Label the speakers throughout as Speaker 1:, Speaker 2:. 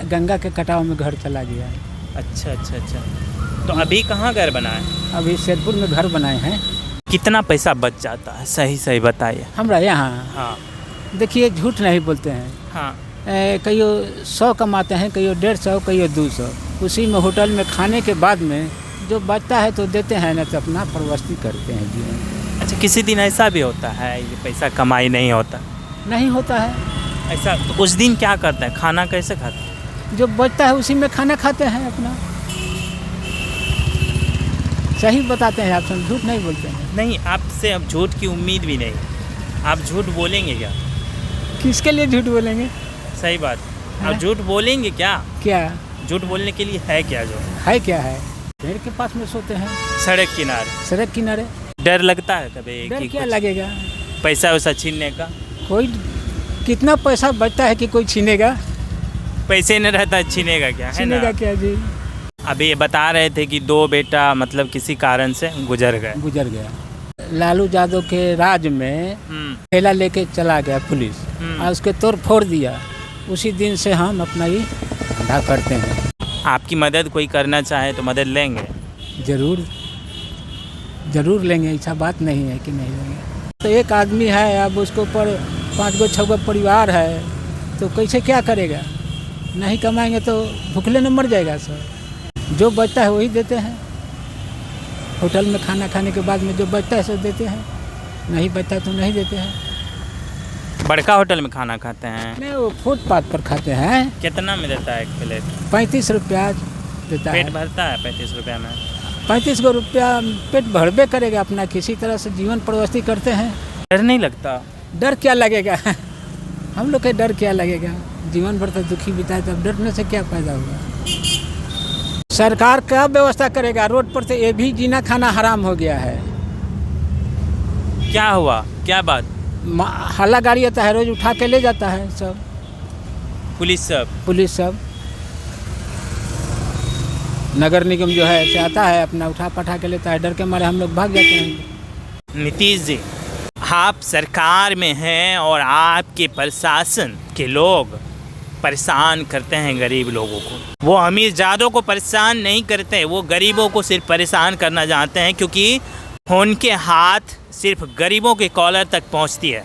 Speaker 1: गंगा के कटाव में घर चला गया है।
Speaker 2: अच्छा अच्छा अच्छा। तो अभी कहाँ घर बना है?
Speaker 1: अभी शेरपुर में घर बनाए हैं।
Speaker 2: कितना पैसा बच जाता है, सही सही बताइए।
Speaker 1: हमरा यहाँ
Speaker 2: हाँ
Speaker 1: देखिए, झूठ नहीं बोलते हैं।
Speaker 2: हाँ।
Speaker 1: कईयों 100 कमाते हैं, कईयों 150, कईयों 200। उसी में होटल में खाने के बाद में जो बचता है तो देते हैं, ना तो अपना प्रवस्ती करते हैं जीवन।
Speaker 2: अच्छा, किसी दिन ऐसा भी होता है ये पैसा कमाई नहीं होता?
Speaker 1: नहीं होता है
Speaker 2: ऐसा तो उस दिन क्या करते हैं, खाना कैसे खाते हैं?
Speaker 1: जो बचता है उसी में खाना खाते हैं अपना। सही बताते हैं आप, सब झूठ नहीं बोलते हैं।
Speaker 2: नहीं, आपसे अब झूठ की उम्मीद भी नहीं। आप झूठ बोलेंगे क्या?
Speaker 1: किसके लिए झूठ बोलेंगे?
Speaker 2: सही बात। आप झूठ बोलेंगे क्या?
Speaker 1: क्या
Speaker 2: झूठ बोलने के लिए है क्या? जो
Speaker 1: है क्या है, पेड़ के पास में सोते हैं,
Speaker 2: सड़क किनारे।
Speaker 1: सड़क किनारे।
Speaker 2: डर लगता है कभी
Speaker 1: डर
Speaker 2: कि
Speaker 1: क्या
Speaker 2: कुछ
Speaker 1: लगेगा?
Speaker 2: पैसा वैसा छीनने का?
Speaker 1: कोई कितना पैसा बचता है कि कोई छीनेगा?
Speaker 2: पैसे नहीं रहता छीनेगा क्या, है ना?
Speaker 1: छीनेगा क्या जी?
Speaker 2: अभी ये बता रहे थे कि 2 बेटा मतलब किसी कारण से गुजर गए।
Speaker 1: गुजर गया। लालू यादव के राज में ठेला लेके चला गया पुलिस और उसके तोड़ फोड़ दिया। उसी दिन से हम अपना ये धंधा करते हैं।
Speaker 2: आपकी मदद कोई करना चाहे तो मदद लेंगे?
Speaker 1: जरूर जरूर लेंगे, ऐसा बात नहीं है कि नहीं लेंगे। तो एक आदमी है, अब उसके ऊपर 5 गो 6 गो परिवार है, तो कैसे क्या करेगा? नहीं कमाएंगे तो भूखले न मर जाएगा सर। जो बचता है वही देते हैं। होटल में खाना खाने के बाद में जो बचता है सब देते हैं, नहीं बचता तो नहीं देते हैं।
Speaker 2: बड़का होटल में खाना खाते हैं?
Speaker 1: नहीं, वो फुटपाथ पर खाते हैं।
Speaker 2: कितना में देता है एक प्लेट?
Speaker 1: 35 रुपया देता है।
Speaker 2: पेट भरता है 35 रुपया में?
Speaker 1: 35 गो रुपया पेट भरबे करेगा अपना। किसी तरह से जीवन प्रवस्ती करते हैं।
Speaker 2: डर नहीं लगता?
Speaker 1: डर क्या लगेगा? हम लोग के डर क्या लगेगा? जीवन भर तो दुखी बिताए, तब डरने से क्या फायदा होगा? सरकार क्या व्यवस्था करेगा? रोड पर तो ये भी जीना खाना हराम हो गया है।
Speaker 2: क्या हुआ, क्या बात?
Speaker 1: हल्ला गाड़ी आता है, रोज उठा के ले जाता है सब
Speaker 2: पुलिस सब?
Speaker 1: नगर निगम जो है ऐसे आता है, अपना उठा पठा के लेता है। डर के मारे हम लोग भाग जाते हैं।
Speaker 2: नीतीश जी, आप सरकार में हैं और आपके प्रशासन के लोग परेशान करते हैं गरीब लोगों को। वो अमीर ज़्यादा को परेशान नहीं करते, वो गरीबों को सिर्फ परेशान करना चाहते हैं, क्योंकि उनके हाथ सिर्फ गरीबों के कॉलर तक पहुंचती है।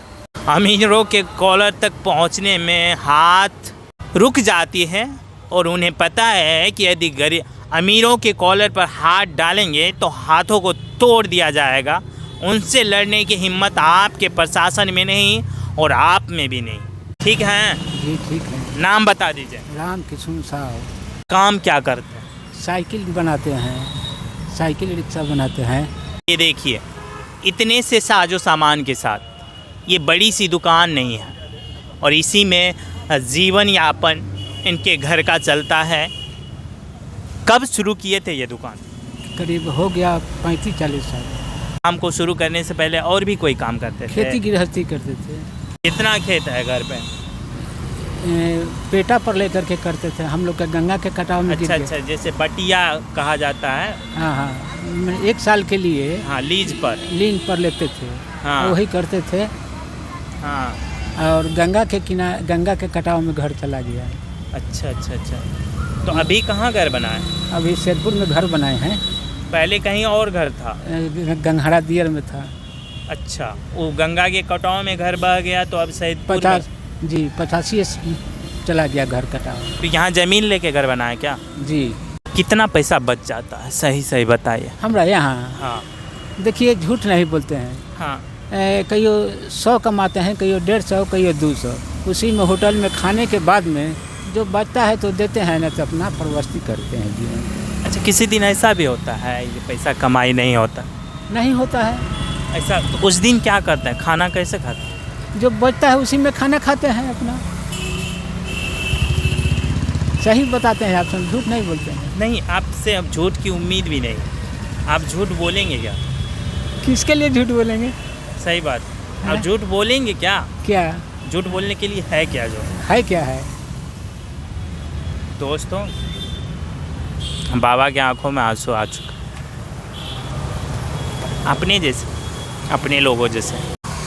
Speaker 2: अमीरों के कॉलर तक पहुंचने में हाथ रुक जाती है, और उन्हें पता है कि यदि अमीरों के कॉलर पर हाथ डालेंगे तो हाथों को तोड़ दिया जाएगा। उनसे लड़ने की हिम्मत आपके प्रशासन में नहीं और आप में भी नहीं। ठीक है
Speaker 1: जी, ठीक है।
Speaker 2: नाम बता दीजिए।
Speaker 1: राम किशुन साहब।
Speaker 2: काम क्या करते हैं?
Speaker 1: साइकिल बनाते हैं, साइकिल रिक्शा बनाते हैं।
Speaker 2: ये देखिए, इतने से साजो सामान के साथ ये बड़ी सी दुकान नहीं है, और इसी में जीवन यापन इनके घर का चलता है। कब शुरू किए थे ये दुकान?
Speaker 1: करीब हो गया 35-40 साल।
Speaker 2: काम को शुरू करने से पहले और भी कोई काम करते थे?
Speaker 1: खेती गृहस्थी करते थे।
Speaker 2: कितना खेत है घर पे?
Speaker 1: पेटा पर लेकर के करते थे। हम लोग का गंगा के कटाव में गिर
Speaker 2: अच्छा, जैसे बटिया कहा जाता है।
Speaker 1: हाँ, 1 साल के लिए।
Speaker 2: हाँ, लीज पर
Speaker 1: लेते थे।
Speaker 2: हाँ,
Speaker 1: वही करते थे।
Speaker 2: हाँ।
Speaker 1: और गंगा के कटाव में घर चला गया।
Speaker 2: अच्छा अच्छा अच्छा। तो अभी कहाँ घर बना है?
Speaker 1: अभी शेरपुर में घर बनाए हैं।
Speaker 2: पहले कहीं और घर था?
Speaker 1: गंगहरा दियर में था।
Speaker 2: अच्छा, वो गंगा के कटाव में घर बह गया, तो अब सैदपुर
Speaker 1: 85 चला गया घर कटाव।
Speaker 2: तो यहाँ ज़मीन लेके घर बनाया क्या?
Speaker 1: जी।
Speaker 2: कितना पैसा बच जाता है, सही सही बताइए।
Speaker 1: हमरा यहाँ
Speaker 2: हाँ
Speaker 1: देखिए, झूठ नहीं बोलते हैं।
Speaker 2: हाँ।
Speaker 1: कईयों 100 कमाते हैं, कईयों 150, कईयों 200। उसी में होटल में खाने के बाद में जो बचता है तो देते हैं, ना तो अपना प्रवस्ती करते हैं जीवन।
Speaker 2: अच्छा, किसी दिन ऐसा भी होता है ये पैसा कमाई नहीं होता?
Speaker 1: नहीं होता है
Speaker 2: ऐसा तो उस दिन क्या करते हैं, खाना कैसे खाते हैं?
Speaker 1: जो बचता है उसी में खाना खाते हैं अपना। सही बताते हैं आप, सब झूठ नहीं बोलते हैं।
Speaker 2: नहीं, आपसे अब झूठ की उम्मीद भी नहीं। आप झूठ बोलेंगे क्या?
Speaker 1: किसके लिए झूठ बोलेंगे?
Speaker 2: सही बात। आप झूठ बोलेंगे क्या?
Speaker 1: क्या
Speaker 2: झूठ बोलने के लिए है क्या? जो
Speaker 1: है क्या है?
Speaker 2: दोस्तों, बाबा की आंखों में आंसू आ चुका। अपने जैसे, अपने लोगों जैसे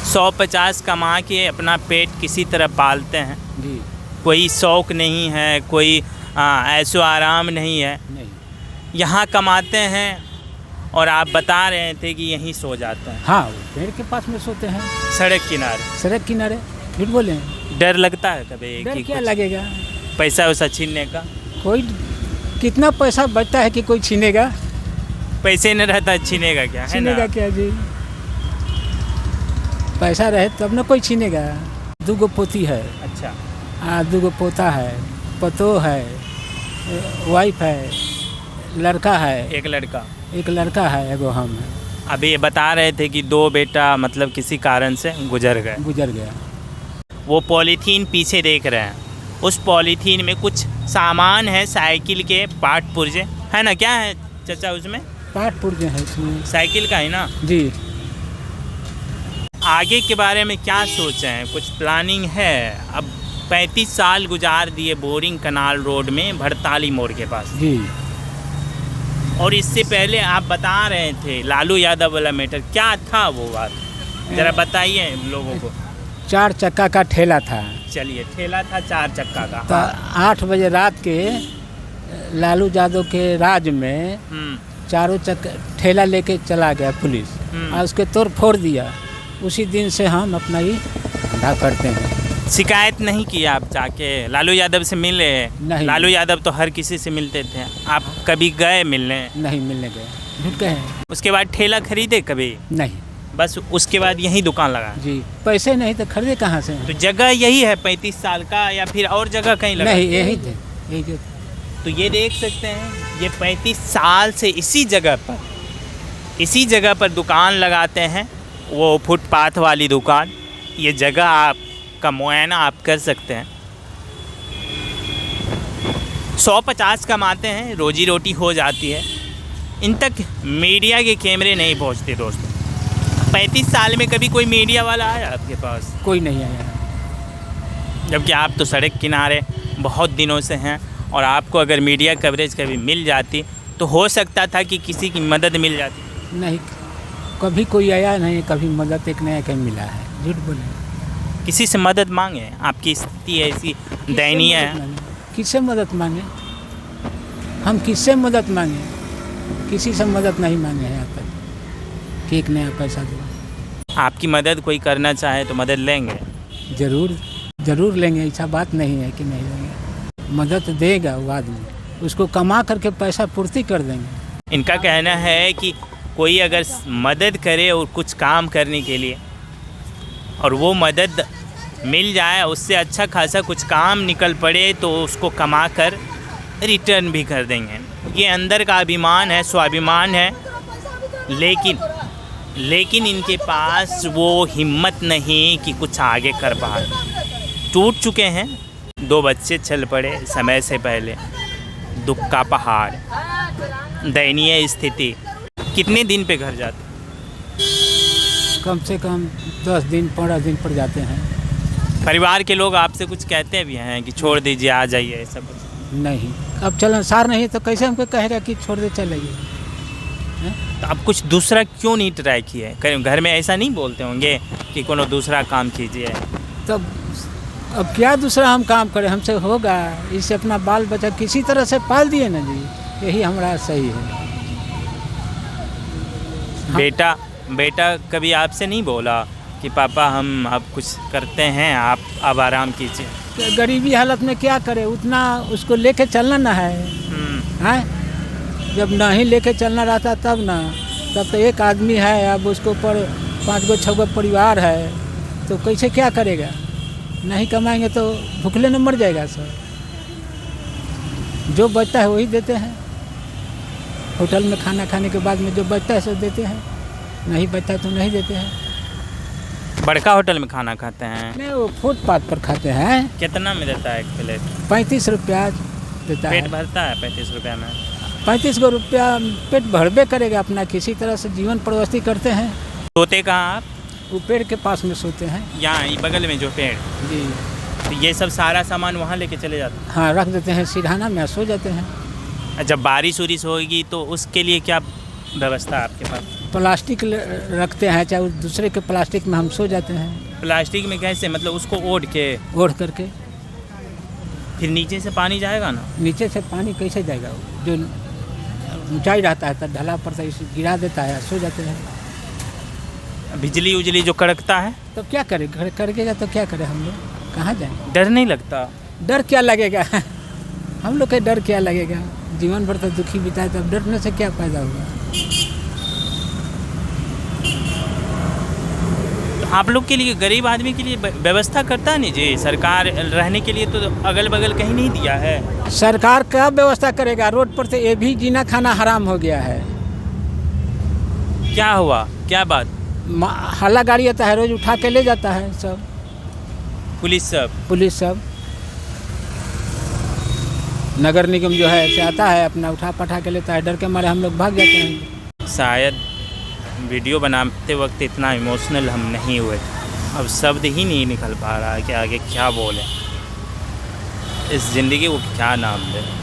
Speaker 2: 150 कमा के अपना पेट किसी तरह पालते हैं
Speaker 1: जी।
Speaker 2: कोई शौक़ नहीं है, कोई ऐशो आराम नहीं है,
Speaker 1: नहीं।
Speaker 2: यहाँ कमाते हैं और आप बता रहे थे कि यहीं सो जाते हैं।
Speaker 1: हाँ, वो पेड़ के पास में सोते हैं,
Speaker 2: सड़क किनारे।
Speaker 1: सड़क किनारे। झूठ बोले?
Speaker 2: डर लगता है कभी
Speaker 1: डर
Speaker 2: कि
Speaker 1: क्या
Speaker 2: कुछ
Speaker 1: लगेगा?
Speaker 2: पैसा वैसा छीनने का?
Speaker 1: कोई कितना पैसा बचता है कि कोई छीनेगा?
Speaker 2: पैसे नहीं रहता छीनेगा क्या, है ना?
Speaker 1: छीनेगा क्या जी? पैसा रहे तब ना कोई छीनेगा। 2 पोती है।
Speaker 2: अच्छा।
Speaker 1: 2 पोता है, पतो है, वाइफ है, लड़का है।
Speaker 2: एक लड़का।
Speaker 1: एक लड़का है, एगो हम है।
Speaker 2: अभी ये बता रहे थे कि 2 बेटा मतलब किसी कारण से गुजर गया। वो पॉलीथीन पीछे देख रहे हैं, उस पॉलीथीन में कुछ सामान है, साइकिल के पार्ट पुर्जे है ना? क्या है चाचा उसमें?
Speaker 1: पार्ट पुर्जे है इसमें।
Speaker 2: साइकिल का है ना
Speaker 1: जी।
Speaker 2: आगे के बारे में क्या सोचे हैं? कुछ प्लानिंग है? अब 35 साल गुजार दिए बोरिंग कनाल रोड में भड़ताली मोड़ के पास
Speaker 1: जी।
Speaker 2: और इससे पहले आप बता रहे थे लालू यादव वाला मैटर, क्या था वो बात, जरा बताइए लोगों को।
Speaker 1: 4 चक्का का ठेला था।
Speaker 2: चलिए, ठेला था 4 चक्का का।
Speaker 1: तो 8 बजे रात के लालू यादव के राज में चारों ठेला लेके चला गया पुलिस और उसके तोड़ फोड़ दिया। उसी दिन से हम अपना ही धंधा करते हैं।
Speaker 2: शिकायत नहीं की आप जाके? लालू यादव से मिले?
Speaker 1: नहीं।
Speaker 2: लालू यादव तो हर किसी से मिलते थे, आप कभी गए मिलने?
Speaker 1: नहीं मिलने गए, झूठ कहे।
Speaker 2: उसके बाद ठेला खरीदे कभी?
Speaker 1: नहीं।
Speaker 2: बस उसके बाद यही दुकान लगा?
Speaker 1: जी। पैसे नहीं तो खरीदे कहाँ से?
Speaker 2: तो जगह यही है 35 साल का या फिर और जगह कहीं लगा?
Speaker 1: नहीं, यही थे, यही थे।
Speaker 2: तो ये देख सकते हैं, ये 35 साल से इसी जगह पर दुकान लगाते हैं, वो फुटपाथ वाली दुकान। ये जगह आपका मुआयना आप कर सकते हैं। 150 कमाते हैं, रोजी रोटी हो जाती है। इन तक मीडिया के कैमरे नहीं पहुंचते दोस्तों। 35 साल में कभी कोई मीडिया वाला आया आपके पास?
Speaker 1: कोई नहीं आया।
Speaker 2: जबकि आप तो सड़क किनारे बहुत दिनों से हैं, और आपको अगर मीडिया कवरेज कभी मिल जाती तो हो सकता था कि किसी की मदद मिल जाती।
Speaker 1: नहीं, कभी कोई आया नहीं, कभी मदद एक नया कहीं मिला है। झूठ बोले?
Speaker 2: किसी से मदद मांगे? आपकी स्थिति ऐसी दयनीय है।
Speaker 1: किससे मदद मांगे? हम किससे मदद मांगे? किसी से मदद नहीं मांगे हैं यहाँ तक कि एक नया पैसा दो।
Speaker 2: आपकी मदद कोई करना चाहे तो मदद लेंगे?
Speaker 1: ज़रूर लेंगे, ऐसा बात नहीं है कि नहीं लेंगे। मदद देगा वो आदमी, उसको कमा करके पैसा पूर्ति कर देंगे।
Speaker 2: इनका कहना है कि कोई अगर मदद करे और कुछ काम करने के लिए और वो मदद मिल जाए, उससे अच्छा खासा कुछ काम निकल पड़े तो उसको कमा कर रिटर्न भी कर देंगे। ये अंदर का अभिमान है, स्वाभिमान है, लेकिन इनके पास वो हिम्मत नहीं कि कुछ आगे कर पाए। टूट चुके हैं, 2 बच्चे चल पड़े समय से पहले, दुख का पहाड़, दयनीय स्थिति। कितने दिन पे घर जाते?
Speaker 1: कम से कम 10 दिन 15 दिन पर जाते हैं।
Speaker 2: परिवार के लोग आपसे कुछ कहते भी हैं कि छोड़ दीजिए, आ जाइए, ऐसा कुछ?
Speaker 1: नहीं, अब चलनसार नहीं तो कैसे हमको कहेगा कि छोड़ दे चलेगी?
Speaker 2: तो आप कुछ दूसरा क्यों नहीं ट्राई किए? घर में ऐसा नहीं बोलते होंगे कि कोनो दूसरा काम कीजिए?
Speaker 1: तब अब क्या दूसरा हम काम करें? हमसे होगा? इससे अपना बाल बच्चा किसी तरह से पाल दिए ना जी, यही हमारा सही है। बेटा कभी आपसे नहीं बोला कि पापा हम अब कुछ करते हैं, आप अब आराम कीजिए? गरीबी हालत में क्या करे, उतना उसको लेके चलना ना है। जब नहीं लेके चलना रहता तब तो एक आदमी है, अब उसके ऊपर 5-6 गो परिवार है, तो कैसे क्या करेगा? नहीं कमाएंगे तो भूखले न मर जाएगा सर। जो बचता है वही देते हैं। होटल में खाना खाने के बाद में जो बचता है सब देते हैं, नहीं बचता तो नहीं देते हैं।
Speaker 2: बड़का होटल में खाना खाते हैं?
Speaker 1: नहीं, वो फुटपाथ पर खाते हैं।
Speaker 2: कितना में देता है एक प्लेट? 35
Speaker 1: रुपया देता है।
Speaker 2: पेट भरता है 35 रुपया में?
Speaker 1: 35 रुपया पेट भरबे करेगा अपना, किसी तरह से जीवन प्रवस्ती करते हैं।
Speaker 2: सोते कहाँ आप?
Speaker 1: वो पेड़ के पास में सोते हैं।
Speaker 2: यहाँ बगल में जो पेड़?
Speaker 1: जी।
Speaker 2: तो ये सब सारा सामान वहाँ लेके चले जाते हैं?
Speaker 1: हाँ, रख देते हैं सिरहाना में, सो जाते हैं।
Speaker 2: जब बारिश उरिश होगी तो उसके लिए क्या व्यवस्था है आपके पास?
Speaker 1: प्लास्टिक रखते हैं, चाहे दूसरे के प्लास्टिक में हम सो जाते हैं।
Speaker 2: प्लास्टिक में कैसे? मतलब उसको ओढ़ करके? फिर नीचे से पानी जाएगा ना।
Speaker 1: नीचे से पानी कैसे जाएगा? जो ऊंचाई रहता है तब ढला पड़ता है, इसे गिरा देता है, सो जाते हैं।
Speaker 2: बिजली उजली जो कड़कता है
Speaker 1: तो क्या करें? घर करके तो क्या करें हम लोग? कहाँ जाएं?
Speaker 2: डर नहीं लगता?
Speaker 1: डर क्या लगेगा? हम लोग के डर क्या लगेगा? जीवन भर तो दुखी बिताए, तब डरने से क्या फायदा होगा?
Speaker 2: आप लोग के लिए, गरीब आदमी के लिए व्यवस्था करता नहीं जी सरकार? रहने के लिए तो अगल बगल कहीं नहीं दिया है।
Speaker 1: सरकार क्या व्यवस्था करेगा? रोड पर तो ये भी जीना खाना हराम हो गया है।
Speaker 2: क्या हुआ, क्या बात?
Speaker 1: हल्ला गाड़ी आता है, रोज उठा के ले जाता है सब,
Speaker 2: पुलिस सब। नगर
Speaker 1: निगम जो है से आता है, अपना उठा पठा के लेता है, डर के मारे हम लोग भाग जाते हैं।
Speaker 2: शायद वीडियो बनाते वक्त इतना इमोशनल हम नहीं हुए, अब शब्द ही नहीं निकल पा रहा है कि आगे क्या बोलें, इस ज़िंदगी को क्या नाम दें।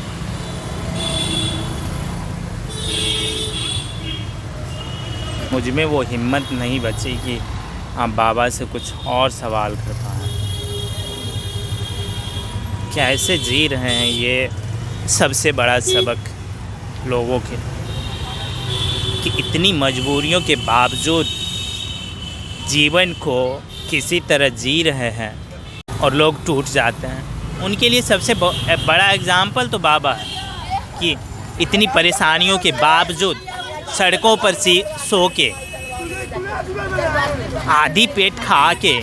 Speaker 2: मुझ में वो हिम्मत नहीं बची कि आप बाबा से कुछ और सवाल कर पाएँ। कैसे जी रहे हैं, ये सबसे बड़ा सबक लोगों के, कि इतनी मजबूरियों के बावजूद जीवन को किसी तरह जी रहे हैं और लोग टूट जाते हैं। उनके लिए सबसे बड़ा एग्जाम्पल तो बाबा है कि इतनी परेशानियों के बावजूद सड़कों पर सो के, आधी पेट खा के,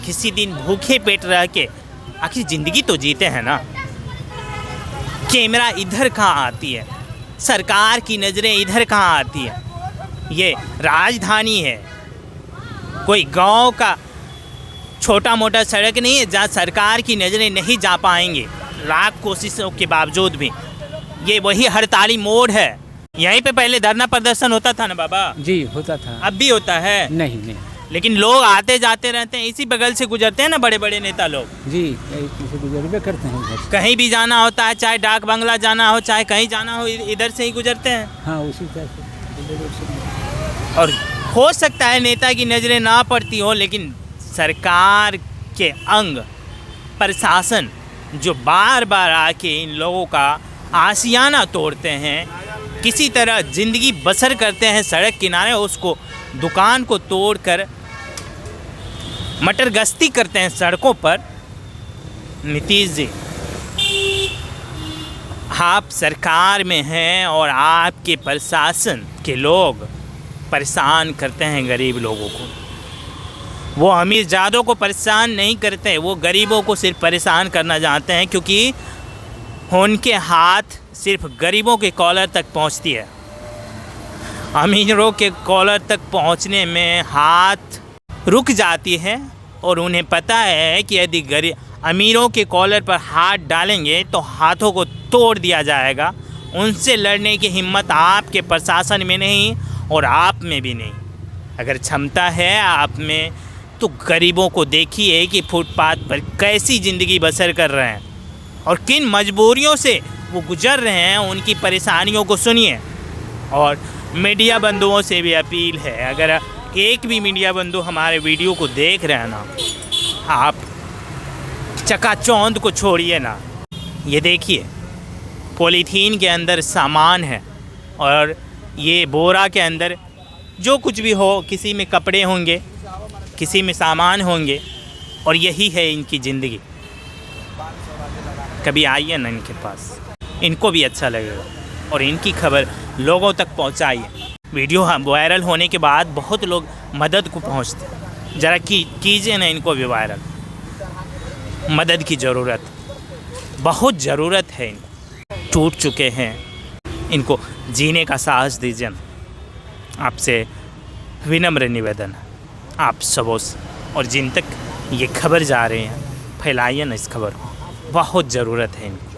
Speaker 2: किसी दिन भूखे पेट रह के, आखिर ज़िंदगी तो जीते हैं ना। कैमरा इधर कहाँ आती है, सरकार की नज़रें इधर कहाँ आती है? ये राजधानी है, कोई गांव का छोटा मोटा सड़क नहीं है जहाँ सरकार की नज़रें नहीं जा पाएंगे लाख कोशिशों के बावजूद भी। ये वही हड़ताली मोड़ है। यहीं पे पहले धरना प्रदर्शन होता था ना बाबा?
Speaker 1: जी होता था।
Speaker 2: अब भी होता है?
Speaker 1: नहीं।
Speaker 2: लेकिन लोग आते जाते रहते हैं, इसी बगल से गुजरते हैं ना बड़े बड़े नेता लोग।
Speaker 1: जी इसे गुजरबे करते हैं।
Speaker 2: कहीं भी जाना होता है, चाहे डाक बंगला जाना हो, चाहे कहीं जाना हो, इधर से ही गुजरते हैं।
Speaker 1: हाँ, उसी तरह से।
Speaker 2: और हो सकता है नेता की नज़रें ना पड़ती हो, लेकिन सरकार के अंग प्रशासन जो बार बार आके इन लोगों का आशियाना तोड़ते हैं, किसी तरह ज़िंदगी बसर करते हैं सड़क किनारे, उसको दुकान को तोड़कर मटर गश्ती करते हैं सड़कों पर। नीतीश जी, आप सरकार में हैं और आपके प्रशासन के लोग परेशान करते हैं गरीब लोगों को। वो अमीर ज़्यादों को परेशान नहीं करते, वो गरीबों को सिर्फ परेशान करना जानते हैं, क्योंकि उनके हाथ सिर्फ गरीबों के कॉलर तक पहुंचती है। अमीरों के कॉलर तक पहुंचने में हाथ रुक जाती है, और उन्हें पता है कि यदि अमीरों के कॉलर पर हाथ डालेंगे तो हाथों को तोड़ दिया जाएगा। उनसे लड़ने की हिम्मत आपके प्रशासन में नहीं और आप में भी नहीं। अगर क्षमता है आप में तो गरीबों को देखिए कि फुटपाथ पर कैसी ज़िंदगी बसर कर रहे हैं और किन मजबूरियों से वो गुजर रहे हैं, उनकी परेशानियों को सुनिए। और मीडिया बंधुओं से भी अपील है, अगर एक भी मीडिया बंधु हमारे वीडियो को देख रहे हैं ना, आप चकाचौंध को छोड़िए ना। ये देखिए, पॉलीथीन के अंदर सामान है और ये बोरा के अंदर जो कुछ भी हो, किसी में कपड़े होंगे, किसी में सामान होंगे, और यही है इनकी ज़िंदगी। कभी आइए ना इनके पास, इनको भी अच्छा लगेगा और इनकी खबर लोगों तक पहुंचाइए। वीडियो वायरल होने के बाद बहुत लोग मदद को पहुंचते हैं, ज़रा कीजिए ना इनको भी वायरल। मदद की ज़रूरत, बहुत ज़रूरत है। इनको टूट चुके हैं, इनको जीने का साहस दीजिए ना। आपसे विनम्र निवेदन है आप सबों से, और जिन तक ये खबर जा रही है फैलाइए ना इस खबर को, बहुत ज़रूरत है इनको।